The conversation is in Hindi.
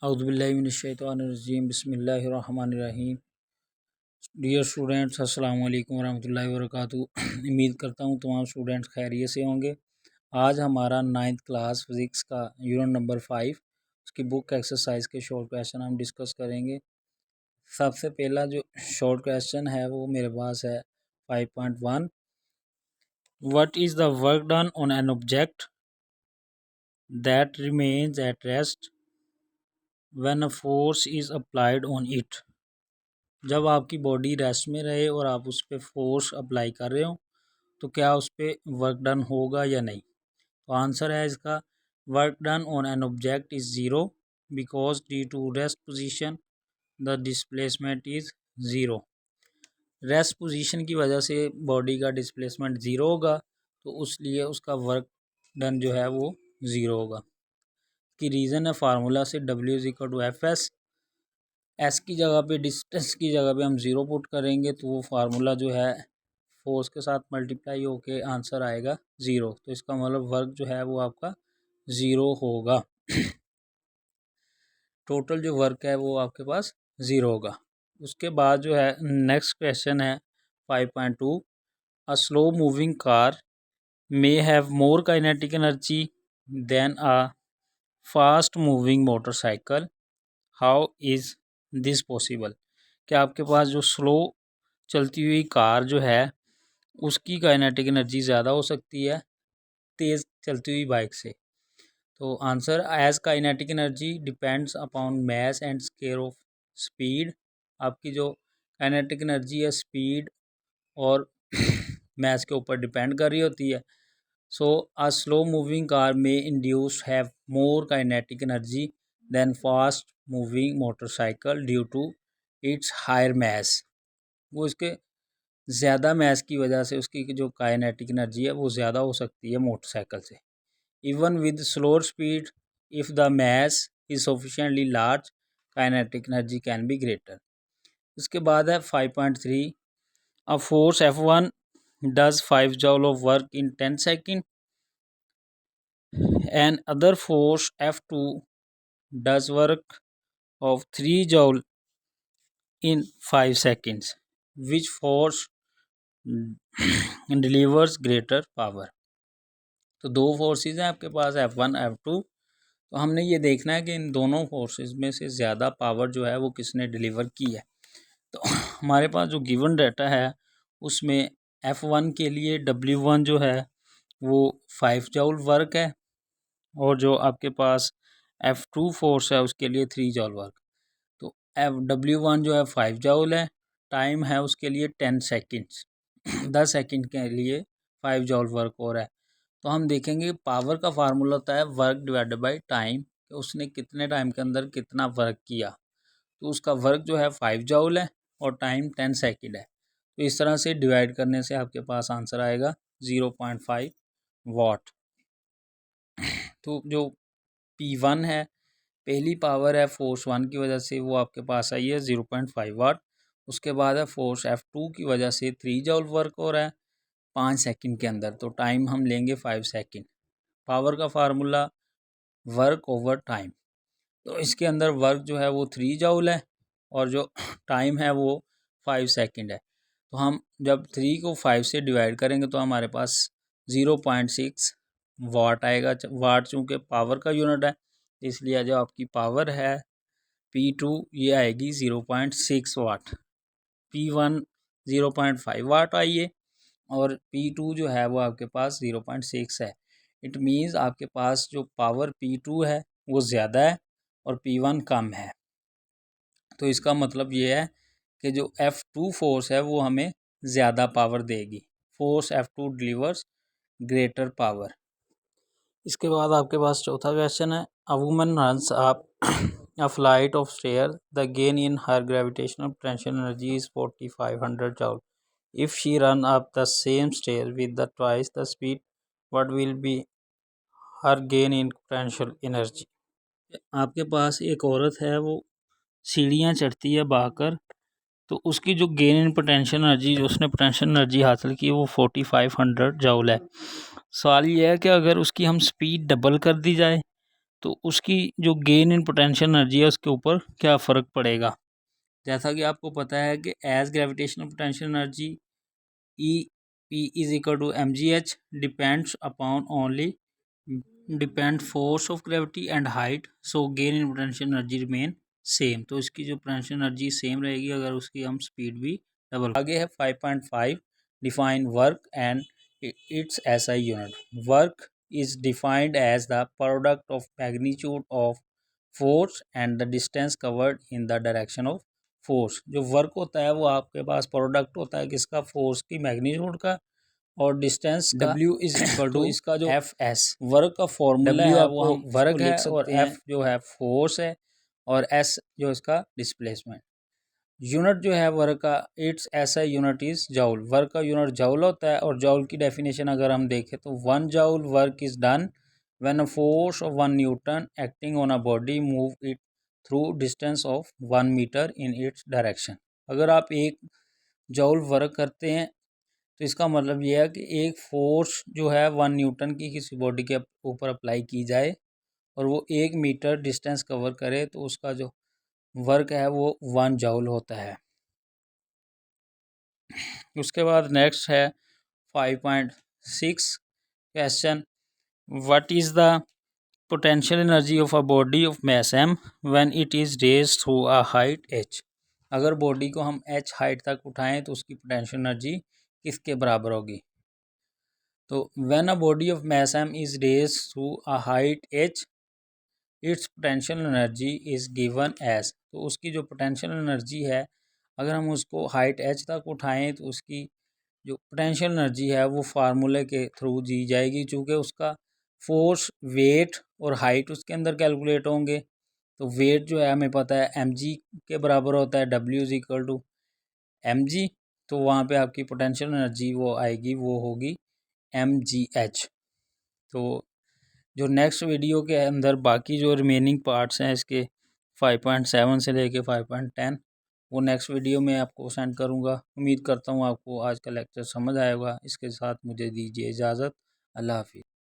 औज़ुबिल्लाहिमिनश्शैतानिर्रजीम बिस्मिल्लाहिर्रहमानिर्रहीम। डियर स्टूडेंट्स, अस्सलाम वालेकुम वरहमतुल्लाहि वबरकातुहू। उम्मीद करता हूँ तमाम स्टूडेंट्स खैरियत से होंगे। आज हमारा 9th क्लास फिज़िक्स का यूनिट नंबर 5 उसकी बुक एक्सरसाइज के शॉर्ट क्वेश्चन हम डिस्कस करेंगे। सबसे पहला जो शॉर्ट क्वेश्चन है वो मेरे पास है 5.1। What is the work done on an object that remains at rest when a force is applied on it. जब आपकी बॉडी रेस्ट में रहे और आप उस पर फोर्स अप्लाई कर रहे हो तो क्या उस पर वर्क डन होगा या नहीं। तो आंसर है इसका, work done on an object is zero because due to rest position the displacement is zero. Rest position की वजह से बॉडी का डिस्प्लेसमेंट ज़ीरो होगा तो उसलिए उसका वर्क डन जो है वो ज़ीरो होगा। की रीज़न है फार्मूला से W=F(S). एस की जगह पे, डिस्टेंस की जगह पे हम ज़ीरो पुट करेंगे तो वो फार्मूला जो है फोर्स के साथ मल्टीप्लाई होके आंसर आएगा ज़ीरो। तो इसका मतलब वर्क जो है वो आपका ज़ीरो होगा। टोटल जो वर्क है वो आपके पास ज़ीरो होगा। उसके बाद जो है नेक्स्ट क्वेश्चन है 5.2। A slow moving car may have more kinetic energy than a fast moving motorcycle, how is this possible. कि आपके पास जो स्लो चलती हुई कार जो है उसकी काइनेटिक एनर्जी ज़्यादा हो सकती है तेज़ चलती हुई बाइक से। तो answer, as kinetic energy depends upon mass and square of speed. आपकी जो काइनेटिक एनर्जी है स्पीड और मैस के ऊपर डिपेंड कर रही होती है। So a slow moving car may indeed have more kinetic energy than fast moving motorcycle due to its higher mass. वो इसके ज़्यादा मैस की वजह से उसकी जो काइनेटिक एनर्जी है वो ज़्यादा हो सकती है मोटरसाइकिल से। Even with slower speed if the mass is sufficiently large kinetic energy can be greater. उसके बाद है 5.3। A force F1 does 5 joule of work in 10 second and other force F2 does work of 3 joule in 5 seconds. Which force delivers greater power? तो दो फोर्सेस हैं आपके पास F1 F2। तो हमने ये देखना है कि इन दोनों फोर्सेस में से ज़्यादा पावर जो है वो किसने डिलीवर की है। तो हमारे पास जो गिवन डाटा है उसमें F1 के लिए W1 जो है वो 5 जूल वर्क है और जो आपके पास F2 फोर्स है उसके लिए 3 जूल वर्क। तो W1 जो है 5 जूल है, टाइम है उसके लिए 10 सेकेंड्स 10 सेकेंड के लिए 5 जूल वर्क हो रहा है। तो हम देखेंगे पावर का फार्मूला होता है वर्क डिवाइडेड बाय टाइम, उसने कितने टाइम के अंदर कितना वर्क किया। तो उसका वर्क जो है 5 जूल है और टाइम 10 सेकेंड है। तो इस तरह से डिवाइड करने से आपके पास आंसर आएगा 0.5 वाट। तो जो P1 है, पहली पावर है फोर्स 1 की वजह से वो आपके पास आई है 0.5 वाट। उसके बाद है फोर्स F2 की वजह से 3 जूल वर्क हो रहा है 5 सेकंड के अंदर। तो टाइम हम लेंगे 5 सेकंड। पावर का फार्मूला वर्क ओवर टाइम। तो इसके अंदर वर्क जो है वो 3 जूल है और जो टाइम है वो 5 सेकंड है। तो हम जब 3 को 5 से डिवाइड करेंगे तो हमारे पास 0.6 वाट आएगा। वाट चूँकि पावर का यूनिट है इसलिए जो आपकी पावर है P2 ये आएगी 0.6 वाट। P1 0.5 वाट आई है और P2 जो है वो आपके पास 0.6 है। इट मीन्स आपके पास जो पावर P2 है वो ज़्यादा है और P1 कम है। तो इसका मतलब ये है कि जो F2 फोर्स है वो हमें ज़्यादा पावर देगी। Force F2 delivers greater power. इसके बाद आपके पास चौथा क्वेश्चन है, a woman runs up a flight of stairs, the gain in her gravitational potential energy is 4500 joule. If she run up the same stair with the twice the speed, what will be her gain in potential energy? आपके पास एक औरत है वो सीढ़ियाँ चढ़ती है भागकर, तो उसकी जो गेन इन पोटेंशियल एनर्जी, जो उसने पोटेंशियल एनर्जी हासिल की वो 4500 जूल है। सवाल ये है कि अगर उसकी हम स्पीड डबल कर दी जाए तो उसकी जो गेन इन पोटेंशियल एनर्जी है उसके ऊपर क्या फ़र्क पड़ेगा। जैसा कि आपको पता है कि as gravitational potential energy E P is equal to M G H depends upon only depend force of gravity and height, so gain in potential energy remain same. तो इसकी जो पोटेंशियल एनर्जी सेम रहेगी अगर उसकी हम स्पीड भी डबल। आगे है 5.5 define work and it's SI unit. Work is defined as the product of magnitude of force and the distance covered in the direction of force। जो वर्क होता है वो आपके पास प्रोडक्ट होता है किसका, फोर्स की मैग्नीट्यूड का और डिस्टेंस का। W इज इक्वल टू इसका जो एफ एस वर्क का फॉर्मूला है वो हम वर्क है और एफ जो है फोर्स है और एस जो इसका डिस्प्लेसमेंट। यूनिट जो है वर्क का इट्स ऐसा यूनिट इज जाउल। वर्क का यूनिट जाउल होता है और जाउल की डेफिनेशन अगर हम देखें तो 1 joule work is done when a force of 1 newton acting on a body move it through distance of 1 metre in its direction. अगर आप 1 जाउल वर्क करते हैं तो इसका मतलब यह है कि एक फोर्स जो है 1 न्यूटन की किसी बॉडी के ऊपर अप्लाई की जाए और वो 1 मीटर डिस्टेंस कवर करे तो उसका जो वर्क है वो 1 जाउल होता है। उसके बाद नेक्स्ट है 5.6 question, what is the potential energy of a body of mass m when it is raised through a height h। अगर बॉडी को हम h हाइट तक उठाएं तो उसकी पोटेंशियल एनर्जी किसके बराबर होगी। तो when a body of mass m is raised through a height h its potential energy is given as. तो उसकी जो पोटेंशियल एनर्जी है अगर हम उसको हाइट h तक उठाएं तो उसकी जो पोटेंशियल एनर्जी है वो फार्मूले के थ्रू दी जाएगी, चूँकि उसका फोर्स वेट और हाइट उसके अंदर कैलकुलेट होंगे। तो वेट जो है हमें पता है mg के बराबर होता है, w is equal to mg। तो वहाँ पे आपकी पोटेंशियल एनर्जी वो आएगी वो होगी mgh। तो जो नेक्स्ट वीडियो के अंदर बाकी जो रिमेनिंग पार्ट्स हैं इसके 5.7 से लेके 5.10 वो नेक्स्ट वीडियो में आपको सेंड करूंगा। उम्मीद करता हूँ आपको आज का लेक्चर समझ आएगा। इसके साथ मुझे दीजिए इजाज़त। अल्लाह हाफिज़।